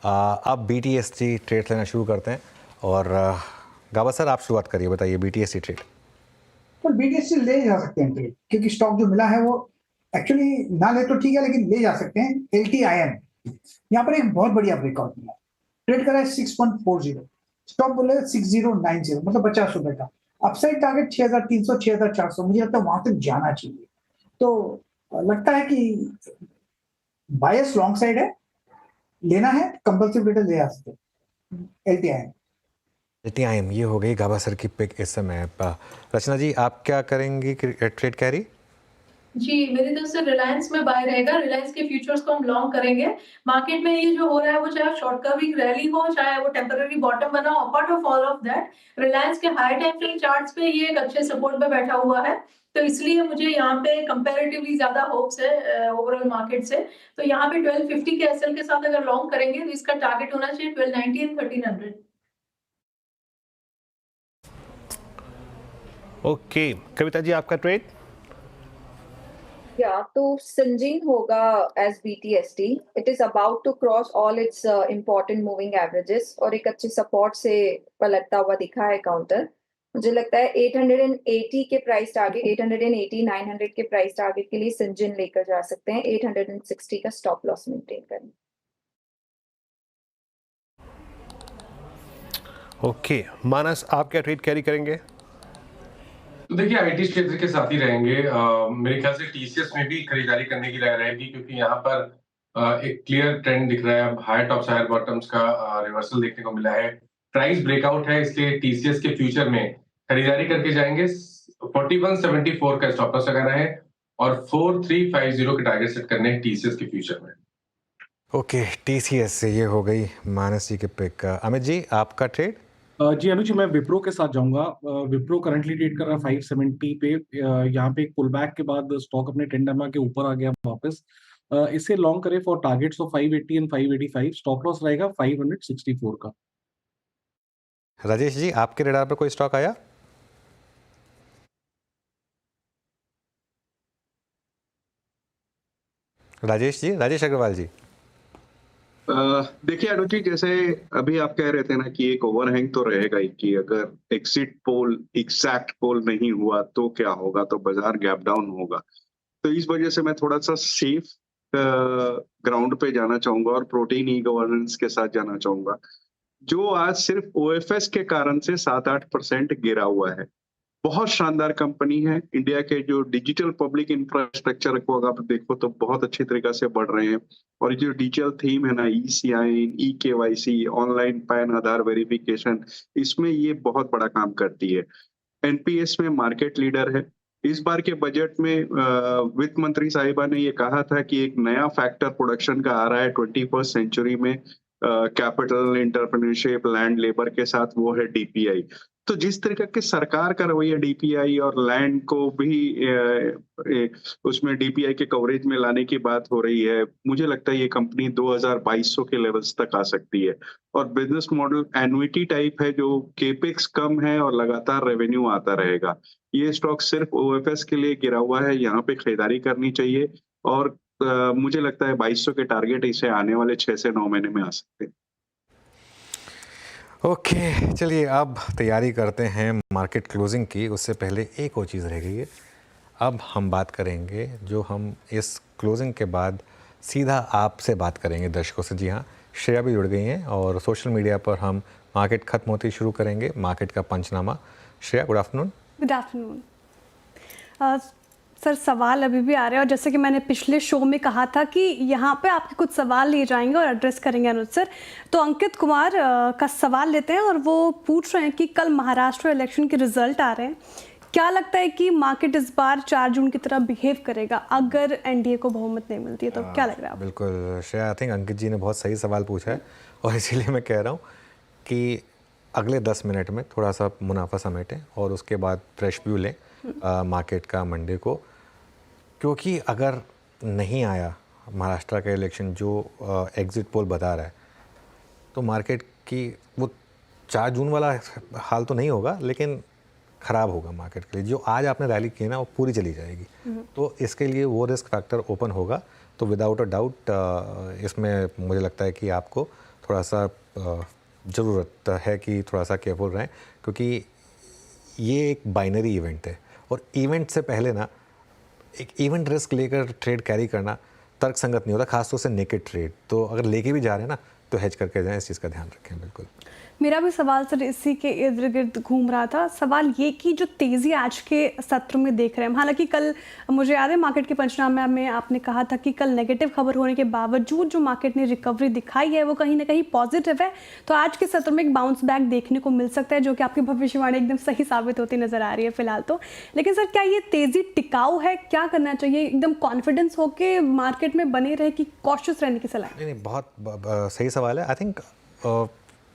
अब BTST trade लेना शुरू करते हैं और गाबा सर आप शुरुआत करिए, बताइए BTST ट्रेड। तो BTST ले जा सकते हैं ट्रेड, क्योंकि स्टॉक जो मिला है वो एक्चुअली ना ले तो ठीक है, लेकिन ले जा सकते हैं। LTIM यहाँ पर एक बहुत बढ़िया ब्रेकआउट मिला, ट्रेड करा है 6.40, स्टॉक बोले 6090, मतलब 50 रुपए का। अपसाइड टारगेट 6300 6400, मुझे लगता है वहां तक जाना चाहिए। तो लगता है कि बायस लॉन्ग साइड है, लेना है कंपल्सिव रिटर्न ले आ सकते हैं। LTIM ये हो गई गाबा सर की पिक इस समय। रचना जी आप क्या करेंगी ट्रेड कैरी? जी, मेरी तरफ से रिलायंस में बाय रहेगा। रिलायंस के फ्यूचर्स को हम लॉन्ग करेंगे। मार्केट में ये जो हो रहा है वो चाहे शॉर्ट कवरिंग रैली हो, चाहे वो टेम्पररी बॉटम बना हो, part of all of that Reliance के हाई टाइम फ्रेम चार्ट्स पे ये एक अच्छे सपोर्ट पे बैठा हुआ है। तो इसलिए मुझे यहाँ पे कंपैरेटिवली ज्यादा होप्स है ओवरऑल मार्केट से। तो यहाँ पे 1250 के एसएल के साथ अगर लॉन्ग करेंगे तो इसका टारगेट होना चाहिए 1290 एंड 1300। ओके, कविता जी आपका ट्रेड? या तो Syngene होगा as BTST. It is about to cross all its important moving averages और एक अच्छे सपोर्ट से पलटता हुआ दिखा है काउंटर। मुझे लगता है 880 के प्राइस टारगेट, 880 900 के प्राइस टारगेट के लिए Syngene लेकर जा सकते हैं। 860 का स्टॉप लॉस मेंटेन करें। ओके, मानस आप क्या ट्रेड कैरी करेंगे? तो देखिए आईटी क्षेत्र के साथ ही रहेंगे। मेरे ख्याल से टीसीएस में भी खरीदारी करने की राय रहेगी, क्योंकि यहाँ पर एक क्लियर ट्रेंड दिख रहा है। हायर टॉप्स हायर बॉटम्स का रिवर्सल देखने को मिला है। प्राइस ब्रेकआउट है, इसलिए टीसीएस के फ्यूचर में खरीदारी करके जाएंगे। 4174 का स्टॉप लॉस लगाना है और 4350 के टारगेट सेट करने हैं टीसीएस के फ्यूचर में। ओके, टीसीएस से ये हो गई मानस जी के पिक। अमित जी आपका ट्रेड? जी अनुज, मैं विप्रो के साथ जाऊंगा। विप्रो करंटली ट्रेड कर रहा है 570 पे। यहाँ पे एक पुल बैक के बाद स्टॉक अपने टेंडर के ऊपर आ गया वापस। इसे लॉन्ग करें for targets of 580 and 585। Stop loss रहेगा 564 का। राजेश जी आपके रेडार पर कोई स्टॉक आया? राजेश जी, राजेश अग्रवाल जी। देखिए अनुज जी, जैसे अभी आप कह रहे थे ना कि एक ओवरहैंग तो रहेगा ही कि अगर एग्जिट पोल एग्जैक्ट पोल नहीं हुआ तो क्या होगा, तो बाजार गैप डाउन होगा। तो इस वजह से मैं थोड़ा सा सेफ ग्राउंड पे जाना चाहूंगा और प्रोटीन ई गवर्नेंस के साथ जाना चाहूंगा, जो आज सिर्फ ओएफएस के कारण से 7-8% गिरा हुआ है। बहुत शानदार कंपनी है। इंडिया के जो डिजिटल पब्लिक इंफ्रास्ट्रक्चर को अगर आप देखो तो बहुत अच्छी तरीके से बढ़ रहे हैं। और ये जो डिजिटल थीम है ना, ई-साइन, ई-केवाईसी, ऑनलाइन पैन आधार वेरिफिकेशन, इसमें ये बहुत बड़ा काम करती है। एनपीएस में मार्केट लीडर है। इस बार के बजट में वित्त मंत्री साहिबा ने ये कहा था कि एक नया फैक्टर प्रोडक्शन का आ रहा है 21st सेंचुरी में, कैपिटल, एंटरप्रेन्योरशिप, लैंड, लेबर के साथ, वो है डीपीआई। तो जिस तरीके के सरकार का रवैया डीपीआई और लैंड को भी उसमें डीपीआई के कवरेज में लाने की बात हो रही है, मुझे लगता है ये कंपनी 2200 के लेवल्स तक आ सकती है। और बिजनेस मॉडल एन्युइटी टाइप है, जो केपेक्स कम है और लगातार रेवेन्यू आता रहेगा। ये स्टॉक सिर्फ ओएफएस के लिए गिरा हुआ है, यहाँ पे खरीदारी करनी चाहिए। और मुझे लगता है 2200 के टारगेट इसे आने वाले 6 से 9 महीने में आ सकते हैं। ओके, चलिए अब तैयारी करते हैं मार्केट क्लोजिंग की। उससे पहले एक और चीज़ रह गई है। अब हम बात करेंगे, जो हम इस क्लोजिंग के बाद सीधा आपसे बात करेंगे दर्शकों से। जी हाँ, श्रेया भी जुड़ गई हैं और सोशल मीडिया पर हम मार्केट ख़त्म होती शुरू करेंगे, मार्केट का पंचनामा। Shreya, good afternoon. Good afternoon sir. सवाल अभी भी आ रहे हैं और जैसे कि मैंने पिछले शो में कहा था कि यहाँ पे आपके कुछ सवाल लिए जाएंगे और एड्रेस करेंगे अनुज सर। तो अंकित कुमार का सवाल लेते हैं और वो पूछ रहे हैं कि कल महाराष्ट्र इलेक्शन के रिजल्ट आ रहे हैं, क्या लगता है कि मार्केट इस बार 4 जून की तरह बिहेव करेगा अगर एनडीए को बहुमत नहीं मिलती है? तो क्या लग रहा है? बिल्कुल श्रेया, आई थिंक अंकित जी ने बहुत सही सवाल पूछा है और इसीलिए मैं कह रहा हूँ कि अगले 10 मिनट में थोड़ा सा मुनाफा समेटें और उसके बाद फ्रेश व्यू लें मार्केट का मंडे को। क्योंकि अगर नहीं आया महाराष्ट्र का इलेक्शन जो एग्जिट पोल बता रहा है, तो मार्केट की वो 4 जून वाला हाल तो नहीं होगा, लेकिन ख़राब होगा मार्केट के लिए। जो आज आपने रैली की ना, वो पूरी चली जाएगी। तो इसके लिए वो रिस्क फैक्टर ओपन होगा। तो विदाउट अ डाउट इसमें मुझे लगता है कि आपको थोड़ा सा ज़रूरत है कि थोड़ा सा केयरफुल रहें, क्योंकि ये एक बाइनरी इवेंट है और इवेंट से पहले ना एक इवेंट रिस्क लेकर ट्रेड कैरी करना तर्क संगत नहीं होता, खासतौर से नेकेड ट्रेड। तो अगर लेके भी जा रहे हैं ना तो हेज करके जाएं, इस चीज़ का ध्यान रखें। बिल्कुल मेरा भी सवाल सर इसी के इर्द गिर्द घूम रहा था। सवाल ये कि जो तेज़ी आज के सत्र में देख रहे हैं, हालांकि कल मुझे याद है मार्केट के पंचनामे में आपने कहा था कि कल नेगेटिव खबर होने के बावजूद जो मार्केट ने रिकवरी दिखाई है वो कहीं ना कहीं पॉजिटिव है, तो आज के सत्र में एक बाउंस बैक देखने को मिल सकता है, जो कि आपकी भविष्यवाणी एकदम सही साबित होती नजर आ रही है फिलहाल तो। लेकिन सर क्या ये तेज़ी टिकाऊ है, क्या करना चाहिए? एकदम कॉन्फिडेंस होके मार्केट में बने रहे कि कॉशियस रहने की सलाह? नहीं, बहुत सही सवाल है। आई थिंक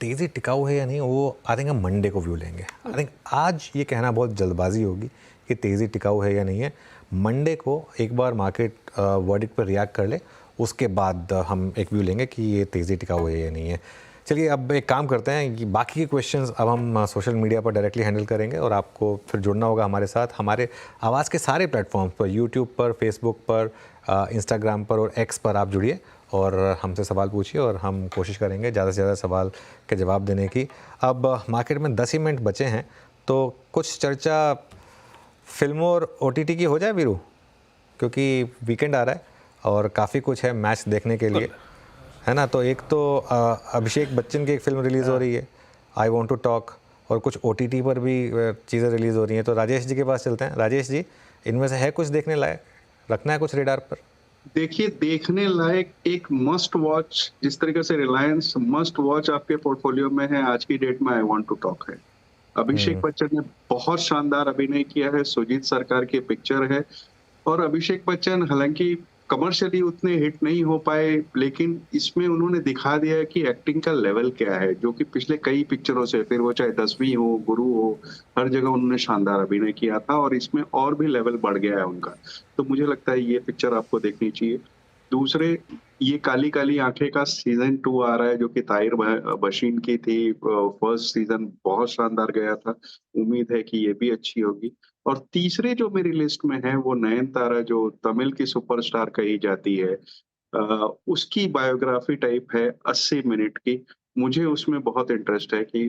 तेज़ी टिकाऊ है या नहीं, वो आई थिंक हम मंडे को व्यू लेंगे। आई थिंक आज ये कहना बहुत जल्दबाजी होगी कि तेज़ी टिकाऊ है या नहीं है। मंडे को एक बार मार्केट वर्डिक्ट पर रिएक्ट कर ले, उसके बाद हम एक व्यू लेंगे कि ये तेज़ी टिकाऊ है या नहीं है। चलिए अब एक काम करते हैं कि बाकी के क्वेश्चंस अब हम सोशल मीडिया पर डायरेक्टली हैंडल करेंगे और आपको फिर जुड़ना होगा हमारे साथ, हमारे आवाज़ के सारे प्लेटफॉर्म्स पर, यूट्यूब पर, फेसबुक पर, इंस्टाग्राम पर और एक्स पर आप जुड़िए और हमसे सवाल पूछिए और हम कोशिश करेंगे ज़्यादा से ज़्यादा सवाल के जवाब देने की। अब मार्केट में 10 ही मिनट बचे हैं, तो कुछ चर्चा फिल्मों और OTT की हो जाए वीरू, क्योंकि वीकेंड आ रहा है और काफ़ी कुछ है मैच देखने के लिए, है ना। तो एक तो अभिषेक बच्चन की एक फिल्म रिलीज़ हो रही है, आई वॉन्ट टू टॉक, और कुछ OTT पर भी चीज़ें रिलीज़ हो रही हैं। तो राजेश जी के पास चलते हैं। राजेश जी, इनमें से है कुछ देखने लायक, रखना है कुछ रेडार पर? देखिए, देखने लायक एक मस्ट वॉच, जिस तरीके से रिलायंस मस्ट वॉच आपके पोर्टफोलियो में है आज की डेट में, आई वांट टू टॉक है। अभिषेक बच्चन ने बहुत शानदार अभिनय किया है, सुजीत सरकार की पिक्चर है और अभिषेक बच्चन हालांकि कमर्शियली उतने हिट नहीं हो पाए, लेकिन इसमें उन्होंने दिखा दिया है कि एक्टिंग का लेवल क्या है, जो कि पिछले कई पिक्चरों से, फिर वो चाहे 10वीं हो, गुरु हो, हर जगह उन्होंने शानदार अभिनय किया था और इसमें और भी लेवल बढ़ गया है उनका। तो मुझे लगता है ये पिक्चर आपको देखनी चाहिए। दूसरे, ये काली काली आंखें का सीजन 2 आ रहा है, जो कि ताहिर बशीन की थी। फर्स्ट सीजन बहुत शानदार गया था, उम्मीद है कि ये भी अच्छी होगी। और तीसरे जो मेरी लिस्ट में है वो नयनतारा, जो तमिल की सुपरस्टार कही जाती है, उसकी बायोग्राफी टाइप है 80 मिनट की। मुझे उसमें बहुत इंटरेस्ट है कि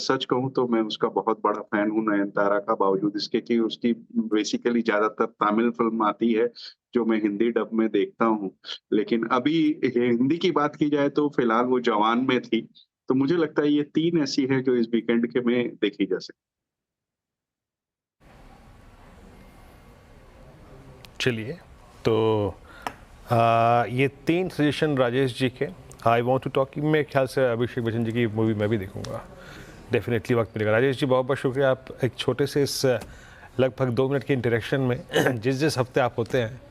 सच कहूं तो मैं उसका बहुत बड़ा फैन हूं नयनतारा का, बावजूद इसके कि उसकी बेसिकली ज्यादातर तमिल फिल्म आती है जो मैं हिंदी डब में देखता हूं। लेकिन अभी हिंदी की बात की जाए तो फिलहाल वो जवान में थी। तो मुझे लगता है ये 3 ऐसी है जो इस वीकेंड के में देखी जा सकती। चलिए, तो ये 3 सजेशन राजेश जी के। आई वांट टू टॉक, मेरे ख्याल से अभिषेक बच्चन जी की मूवी मैं भी देखूंगा, डेफिनेटली वक्त मिलेगा। राजेश जी, बहुत बहुत शुक्रिया। आप एक छोटे से इस लगभग 2 मिनट के इंटरेक्शन में जिस हफ्ते आप होते हैं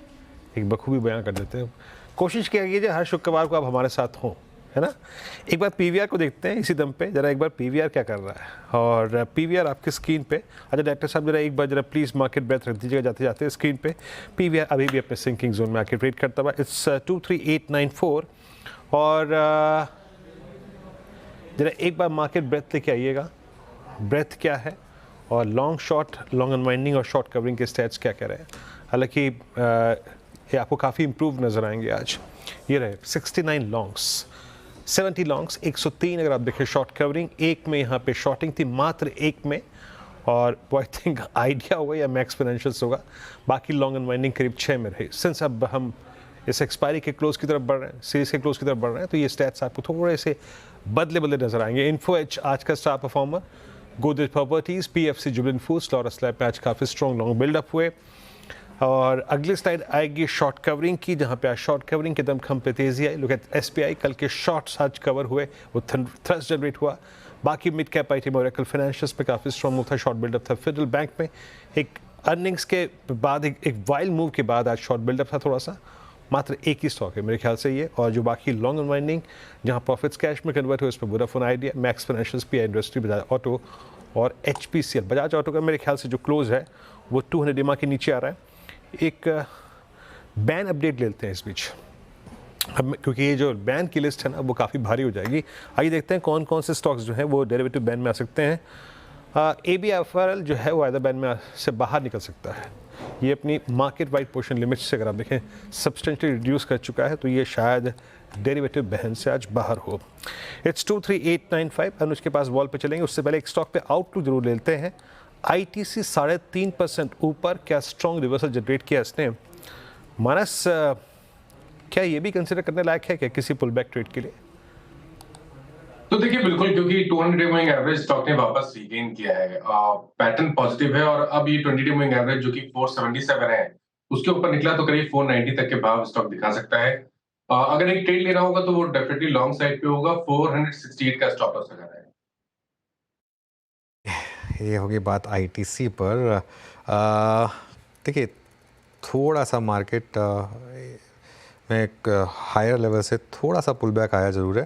एक बखूबी बयान कर देते हैं। कोशिश किया कीजिए हर शुक्रवार को आप हमारे साथ हों, है ना। एक बार PVR को देखते हैं इसी दम पे, जरा एक बार PVR क्या कर रहा है। और PVR आपकी स्क्रीन पे, अच्छा डायरेक्टर साहब जरा एक बार जरा प्लीज़ मार्केट ब्रेथ रख दीजिएगा जाते जाते स्क्रीन पे। PVR अभी भी अपने सिंकिंग जोन में आके ट्रेड करता हुआ, इट्स 23894। और जरा एक बार मार्केट ब्रेथ लेके आइएगा, ब्रेथ क्या है और लॉन्ग शॉर्ट, लॉन्ग अनवाइंडिंग और शॉर्ट कवरिंग के स्टैट्स क्या कह रहे हैं। हालांकि ये आपको काफ़ी इंप्रूव नज़र आएंगे आज। ये रहे 69 लॉन्ग्स, 70 लॉन्ग्स, 103 अगर आप देखें शॉर्ट कवरिंग, एक में यहाँ पे शॉर्टिंग थी, मात्र एक में। और वो आई थिंक आइडिया होगा या मैक्स फाइनेंशियल्स होगा, बाकी लॉन्ग अनवाइंडिंग करीब 6 में रही। सिंस अब हम इस एक्सपायरी के क्लोज की तरफ बढ़ रहे हैं, सीरीज के क्लोज की तरफ बढ़ रहे हैं, तो ये स्टैट्स आपको थोड़े से बदले नजर आएंगे। इन्फो एच आज का star performer, Godrej properties, PFC, Jubilant foods, Laurus lab पे आज काफ़ी स्ट्रॉन्ग लॉन्ग बिल्डअप हुए। और अगली स्लाइड आएगी शॉर्ट कवरिंग की, जहाँ पे आज शॉर्ट कवरिंग के दमखम पे तेजी आई। लुक एट SBI, कल के शॉर्ट्स आज कवर हुए, वो थ्रस्ट जनरेट हुआ। बाकी mid cap item Oracle financials पे काफ़ी स्ट्रॉन्ग मूव था, शॉर्ट बिल्डअप था। फेडरल बैंक में एक अर्निंग्स के बाद एक वाइल्ड मूव के बाद आज शॉर्ट बिल्डअप था थोड़ा सा, मात्र एक ही स्टॉक है मेरे ख्याल से ये। और जो बाकी लॉन्ग अनवाइंडिंग जहाँ प्रॉफिट्स कैश में कन्वर्ट हुए, उस पर Vodafone idea, max financials, PI industry, Bajaj auto और HPCL। बजाज ऑटो का मेरे ख्याल से जो क्लोज है वो 200 EMA के नीचे आ रहा है। एक बैन अपडेट लेते हैं इस बीच, क्योंकि ये जो बैन की लिस्ट है ना वो काफ़ी भारी हो जाएगी। आइए देखते हैं कौन कौन से स्टॉक्स जो हैं वो डेरिवेटिव बैन में आ सकते हैं। ABFRL जो है वो आइदर बैन में से बाहर निकल सकता है। ये अपनी मार्केट वाइड पोर्शन लिमिट से अगर आप देखें सब्सटेंशियली रिड्यूस कर चुका है, तो ये शायद डेरिवेटिव बहन से आज बाहर हो। इट्स 23895। अनुज के पास वॉल पे चलेंगे, उससे पहले एक स्टॉक पे आउटलुक जरूर लेते हैं। ITC 3.5% ऊपर, क्या स्ट्रॉन्ग रिवर्सल जनरेट किया इसने? मानस, क्या ये भी कंसिडर करने लायक है क्या किसी पुल बैक ट्रेड के लिए? तो देखिए बिल्कुल, क्योंकि 200 डे मूविंग एवरेज स्टॉक ने वापस रीगेन किया है। पैटर्न पॉजिटिव है और अब ये 20 डे मूविंग एवरेज जो कि 477 है उसके ऊपर निकला तो करीब 490 तक के भाव स्टॉक दिखा सकता है। अगर एक ट्रेड लेना होगा तो वो डेफिनेटली लॉन्ग साइड पे होगा। 468 का स्टॉप लॉस लगाना है। ये होगी बात ITC पर। देखिए थोड़ा सा मार्केट में एक हायर लेवल से थोड़ा सा पुल बैक आया ज़रूर है,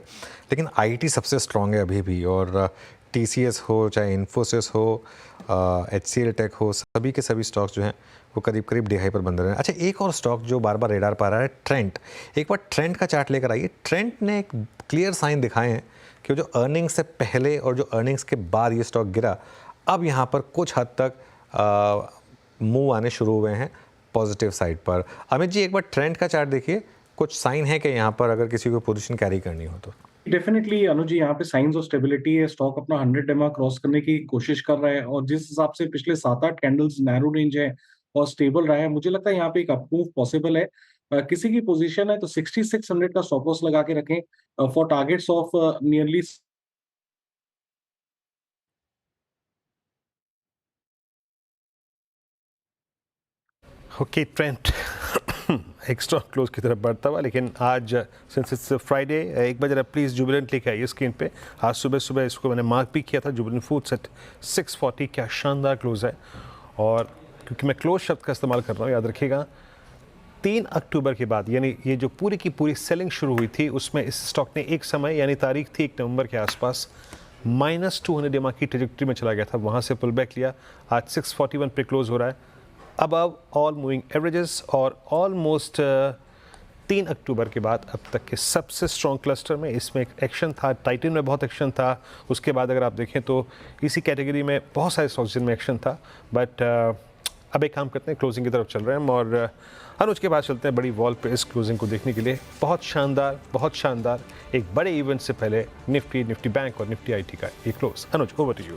लेकिन IT सबसे स्ट्रॉन्ग है अभी भी। और TCS हो, चाहे इन्फोसिस हो, HCL टेक हो, सभी के सभी स्टॉक्स जो हैं वो करीब करीब डे हाई पर बंद रहे हैं। अच्छा, एक और स्टॉक जो बार बार रेडार पर आ रहा है, ट्रेंट। एक बार ट्रेंट का चार्ट लेकर आइए। ट्रेंट ने एक क्लियर साइन दिखाए हैं कि जो अर्निंग्स से पहले और जो अर्निंग्स के बाद ये स्टॉक गिरा, अब यहाँ पर कुछ हद तक मूव आने शुरू हुए हैं पॉजिटिव साइड पर। अमित जी, एक बार ट्रेंड का चार्ट देखिए, कुछ साइन है कि यहाँ पर अगर किसी को पोजीशन कैरी करनी हो तो? डेफिनेटली अनुज जी, यहाँ पे साइंस ऑफ स्टेबिलिटी है। स्टॉक अपना 100 EMA क्रॉस करने की कोशिश कर रहा है और जिस हिसाब से पिछले 7-8 कैंडल्स नैरो रेंज है और स्टेबल रहा है, मुझे लगता है यहाँ पे एक अपमूव पॉसिबल है। किसी की पोजीशन है तो 6600 का स्टॉप लॉस लगा के रखें for targets of nearly. Okay, trend एक स्ट्रॉन्ग क्लोज की तरफ बढ़ता हुआ, लेकिन आज सिंस इट्स फ्राइडे, एक बार जरा प्लीज़ जुबिलेंट लेके आइए स्क्रीन पे। आज सुबह सुबह इसको मैंने मार्क भी किया था, जुबिलेंट फूड्स एट 640। क्या शानदार क्लोज है। और क्योंकि मैं क्लोज शब्द का इस्तेमाल कर रहा हूँ, याद रखिएगा 3 अक्टूबर के बाद, यानी ये जो पूरी की पूरी सेलिंग शुरू हुई थी, उसमें इस स्टॉक ने एक समय यानी तारीख थी 1 नवंबर के आसपास -200 EMA की ट्रेजेक्ट्री में चला गया था, वहाँ से पुल बैक लिया। आज 641 पे क्लोज हो रहा है, अबव ऑल मूविंग एवरेजेस और ऑलमोस्ट 3 अक्टूबर के बाद अब तक के सबसे स्ट्रॉन्ग क्लस्टर में। इसमें एक एक्शन था, टाइटन में बहुत एक्शन था, उसके बाद अगर आप देखें तो इसी कैटेगरी में बहुत सारे स्टॉक्स जिनमें एक्शन था। बट अब एक काम करते हैं, क्लोजिंग की तरफ चल रहे हैं हम और अनुज के बाद चलते हैं बड़ी वॉल पे इस क्लोजिंग को देखने के लिए। बहुत शानदार एक बड़े इवेंट से पहले निफ्टी बैंक और निफ्टी IT का ये close. Anuj, over to you.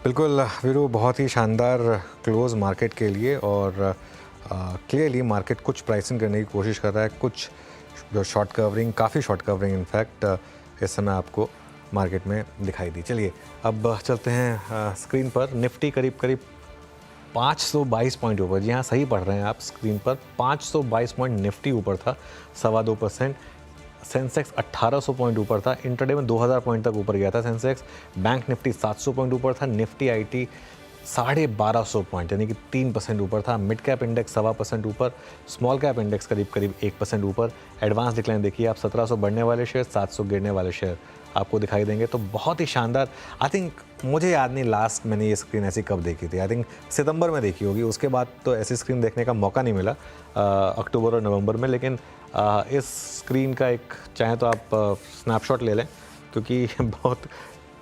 बिल्कुल वीरू, बहुत ही शानदार क्लोज मार्केट के लिए और क्लियरली मार्केट कुछ प्राइसिंग करने की कोशिश कर रहा है। कुछ जो शॉर्ट कवरिंग, काफ़ी शॉर्ट कवरिंग इनफैक्ट इस समय आपको मार्केट में दिखाई दी। चलिए अब चलते हैं स्क्रीन पर। निफ्टी करीब 522 पॉइंट ऊपर। जी हाँ, सही पढ़ रहे हैं आप स्क्रीन पर, 522 पॉइंट निफ्टी ऊपर था, 2.25%। सेंसेक्स 1800 पॉइंट ऊपर था, इंट्राडे में 2000 पॉइंट तक ऊपर गया था सेंसेक्स। बैंक निफ्टी 700 पॉइंट ऊपर था, निफ्टी IT 1250 पॉइंट यानी कि 3% ऊपर था। मिड कैप इंडेक्स 1.25% ऊपर, स्मॉल कैप इंडेक्स करीब 1% ऊपर। एडवांस डिक्लाइन देखिए आप, 1700 बढ़ने वाले शेयर, 700 गिरने वाले शेयर आपको दिखाई देंगे। तो बहुत ही शानदार। आई थिंक मुझे याद नहीं लास्ट मैंने ये स्क्रीन ऐसी कब देखी थी, आई थिंक सितंबर में देखी होगी। उसके बाद तो ऐसी स्क्रीन देखने का मौका नहीं मिला अक्टूबर और नवंबर में। लेकिन इस स्क्रीन का एक चाहे तो आप स्नैपशॉट ले लें, क्योंकि बहुत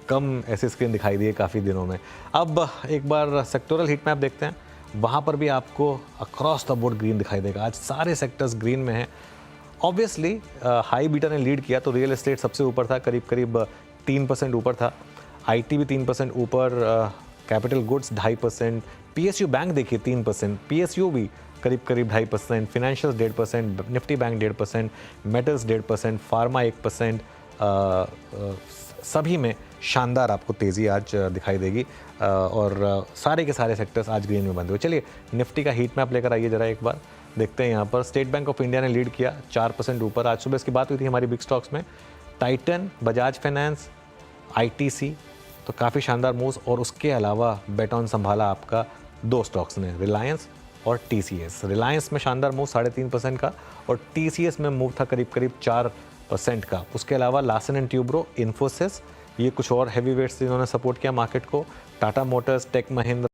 कम ऐसी स्क्रीन दिखाई दी है काफ़ी दिनों में। अब एक बार सेक्टोरल हीट मैप देखते हैं, वहाँ पर भी आपको अक्रॉस द बोर्ड ग्रीन दिखाई देगा। आज सारे सेक्टर्स ग्रीन में हैं। ऑब्वियसली हाई बीटा ने लीड किया, तो रियल एस्टेट सबसे ऊपर था, करीब 3% ऊपर था। IT भी 3% ऊपर, कैपिटल गुड्स 2.5%, PSU बैंक देखिए 3%, PSU भी करीब 2.5%, financial 1.5%, Nifty bank 1.5%, metals 1.5%, pharma 1%। सभी में शानदार आपको तेज़ी आज दिखाई देगी और सारे के सारे सेक्टर्स आज ग्रीन में बंद हुए। चलिए निफ्टी का हीट मैप लेकर आइए जरा एक बार देखते हैं। यहाँ पर स्टेट बैंक ऑफ इंडिया ने लीड किया 4% ऊपर। आज सुबह इसकी बात हुई थी हमारी बिग स्टॉक्स में, टाइटन, बजाज फाइनेंस, ITC, तो काफ़ी शानदार मूव्स। और उसके अलावा बेट ऑन संभाला आपका 2 स्टॉक्स ने, रिलायंस और TCS। रिलायंस में शानदार मूव 3.5% का और TCS में मूव था करीब 4% का। उसके अलावा लार्सन एंड ट्यूब्रो, इन्फोसिस, ये कुछ और हैवी वेट्स जिन्होंने सपोर्ट किया मार्केट को। Tata Motors, take Mahindra,